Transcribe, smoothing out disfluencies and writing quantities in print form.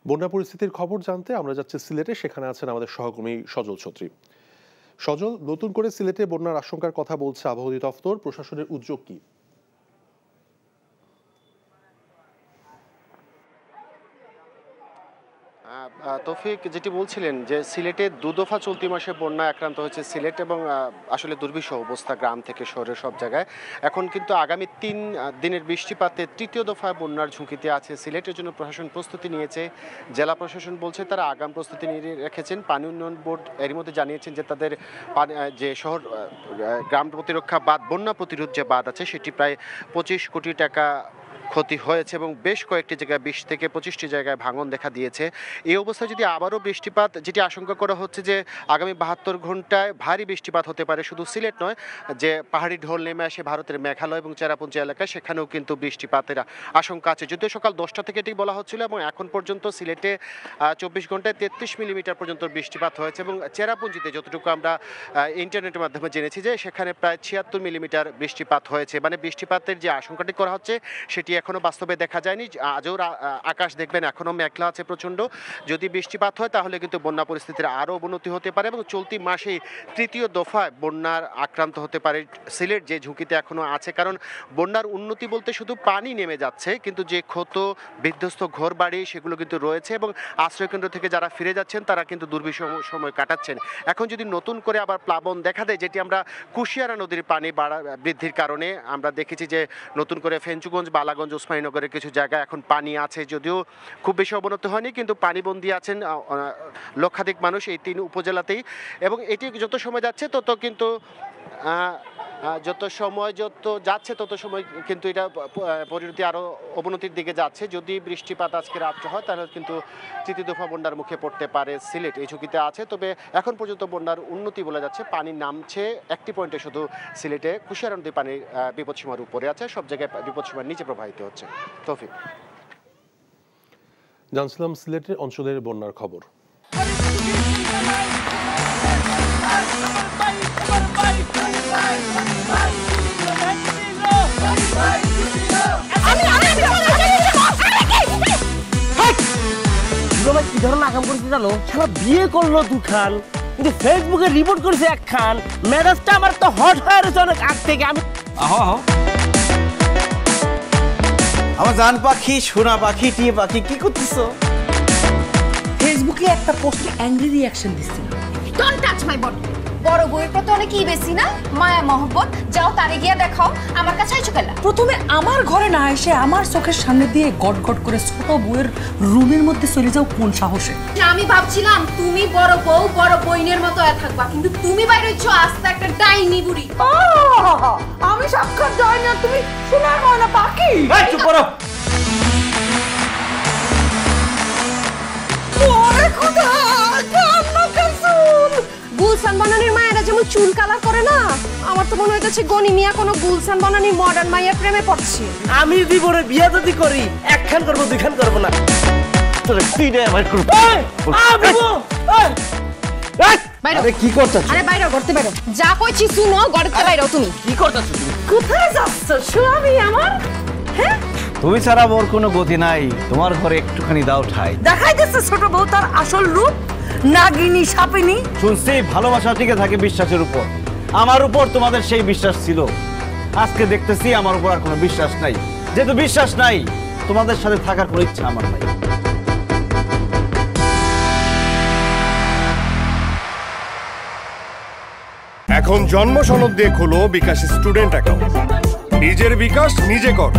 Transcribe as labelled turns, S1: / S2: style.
S1: বন্যা পরিস্থিতির খবর জানতে আমরা যাচ্ছি সিলেটে। সেখানে আছেন আমাদের সহকর্মী সজল ছত্রী। সজল, নতুন করে সিলেটে বন্যার আশঙ্কার কথা বলছে আবহাওয়া অধিদপ্তর, প্রশাসনের উদ্যোগ কি?
S2: তৌফিক, যেটি বলছিলেন যে সিলেটে দুদফা চলতি মাসে বন্যা আক্রান্ত হয়েছে সিলেট এবং আসলে দুর্বিষহ অবস্থা গ্রাম থেকে শহরের সব জায়গায়। এখন কিন্তু আগামী 3 দিনের বৃষ্টিপাতে তৃতীয় দফায় বন্যার ঝুঁকিতে আছে সিলেটের জন্য প্রশাসন প্রস্তুতি নিয়েছে। জেলা প্রশাসন বলছে তারা আগাম প্রস্তুতি নিয়ে রেখেছেন। পানি উন্নয়ন বোর্ড এর মধ্যে জানিয়েছেন যে তাদের যে শহর গ্রাম প্রতিরক্ষা বাঁধ, বন্যা প্রতিরোধ যে বাঁধ আছে সেটি প্রায় 25 কোটি টাকা ক্ষতি হয়েছে এবং বেশ কয়েকটি জায়গায় 20 থেকে 25টি জায়গায় ভাঙন দেখা দিয়েছে। এই অবস্থায় যদি আবারও বৃষ্টিপাত, যেটি আশঙ্কা করা হচ্ছে যে আগামী 72 ঘন্টায় ভারী বৃষ্টিপাত হতে পারে, শুধু সিলেট নয়, যে পাহাড়ি ঢল নেমে আসে ভারতের মেঘালয় এবং চেরাপুঞ্জি এলাকায়, সেখানেও কিন্তু বৃষ্টিপাতের আশঙ্কা আছে। যদিও সকাল 10টা থেকে এটি বলা হচ্ছিল এবং এখন পর্যন্ত সিলেটে 24 ঘন্টায় 33 মিলিমিটার পর্যন্ত বৃষ্টিপাত হয়েছে এবং চেরাপুঞ্জিতে যতটুকু আমরা ইন্টারনেটের মাধ্যমে জেনেছি যে সেখানে প্রায় 76 মিলিমিটার বৃষ্টিপাত হয়েছে। মানে বৃষ্টিপাতের যে আশঙ্কাটি করা হচ্ছে সেটি এখনো বাস্তবে দেখা যায়নি। আজও আকাশ দেখবেন এখনো মেঘলা আছে প্রচণ্ড। যদি বৃষ্টিপাত হয় তাহলে কিন্তু বন্যা পরিস্থিতির আরও অবনতি হতে পারে এবং চলতি মাসেই তৃতীয় দফায় বন্যার আক্রান্ত হতে পারে সিলেট, যে ঝুঁকিতে এখনো আছে। কারণ বন্যার উন্নতি বলতে শুধু পানি নেমে যাচ্ছে, কিন্তু যে ক্ষত বিধ্বস্ত ঘরবাড়ি সেগুলো কিন্তু রয়েছে এবং আশ্রয়কেন্দ্র থেকে যারা ফিরে যাচ্ছেন তারা কিন্তু দুর্বিষহ সময় কাটাচ্ছেন। এখন যদি নতুন করে আবার প্লাবন দেখা দেয়, যেটি আমরা কুশিয়ারা নদীর পানি বৃদ্ধির কারণে আমরা দেখেছি যে নতুন করে ফেঞ্চুগঞ্জ, বালাগঞ্জ, ওসমানীনগরের কিছু জায়গায় এখন পানি আছে, যদিও খুব বেশি অবনতি হয়নি, কিন্তু পানিবন্দী আছেন লক্ষাধিক মানুষ এই 3 উপজেলাতেই। এবং এটি যত সময় যাচ্ছে তত কিন্তু যত যাচ্ছে তত সময় কিন্তু এটা পরিণতি আরও অবনতির দিকে যাচ্ছে। যদি বৃষ্টিপাত আজকে রাত্রে হয় তাহলে কিন্তু তৃতীয় দফা বন্যার মুখে পড়তে পারে সিলেট, এই ঝুঁকিতে আছে। তবে এখন পর্যন্ত বন্যার উন্নতি বলা যাচ্ছে, পানি নামছে একটি পয়েন্টে শুধু সিলেটে, কুশিয়ারা নদী পানির বিপদসীমার উপরে আছে, সব জায়গায় বিপদসীমার নিচে প্রবাহিত হচ্ছে। তৌফিক,
S1: জানছিলাম সিলেটের অঞ্চলের বন্যার খবর।
S3: কি ধরনের আকাম করছে জানো? সারা বিয়ে করলো 2 খান, কিন্তু ফেসবুকে রিপোর্ট করেছে 1 খান। মেজাজটা আমার তো হট হয়ে রয়েছে অনেক আগ থেকে। আমি
S4: আমার জান পাখি, সোনা পাখি, টিয়ে পাখি, কি করতেছো?
S5: ফেসবুকে একটা পোস্টে অ্যাংরি রিঅ্যাকশন দিচ্ছিল।
S6: Don't touch my body. বড় বউয়ের প্রতি অনেক কি বেশি না মায়া মহব্বত, যাও তারে গিয়ে দেখাও, আমার কাছে আইছো কেলা?
S5: প্রথমে আমার ঘরে না এসে আমার চোখের সামনে দিয়ে গট গট করে ছোট বউয়ের রুমের মধ্যে চলে যাও কোন সাহসে?
S6: আমি ভাবছিলাম তুমি বড় বউ বড় বইনের মতো থাকবা, কিন্তু তুমি বাইরে হচ্ছ আস্তে একটা ডাইনি বুড়ি।
S5: আমি সাক্ষাৎ ডাইনি আর তুমি সোনার ময়না পাখি।
S4: এই চুপ করো।
S5: ওরে খোদা, কান্না কাসুল।
S6: গুলশান বনানীর মায়েরা যেমন চুল কালার করে না, আমার তো মনে হইতেছে গনি মিয়া কোনো গুলশান বনানী মডার্ন মায়ের প্রেমে পড়ছে।
S3: আমি জীবনে বিয়ে যদি করি 1 খান করবো 2 খান করবো না।
S4: তোরে পিড়ে অ্যাভয়েড করব।
S5: আরে
S4: কি করতেছ?
S6: আরে বাইরে করতে বাইরে যা কইছি শুনো, গড়তে বাইরে তুমি
S4: কি করতেছ তুমি?
S5: কোথায় যাচ্ছ স্বামী আমার? হ্যাঁ,
S4: তুমি ছাড়া মোর কোনো গতি নাই, তোমার ঘরে একটুখানি দাও ঠাই।
S5: দেখাই দিচ্ছে ছোট বউ তার আসল রূপ, নাগিনী সাপিনী।
S4: শুনছি ভালোবাসা টিকে থাকে বিশ্বাসের উপর। আমার উপর তোমাদের সেই বিশ্বাস ছিল, আজকে দেখতেছি আমার উপর আর কোনো বিশ্বাস নাই। যেহেতু বিশ্বাস নাই, তোমাদের সাথে থাকার কোনো ইচ্ছা আমার নাই।
S7: এখন জন্ম সনদ দিয়ে খোলো বিকাশ স্টুডেন্ট অ্যাকাউন্ট। নিজের বিকাশ নিজে কর।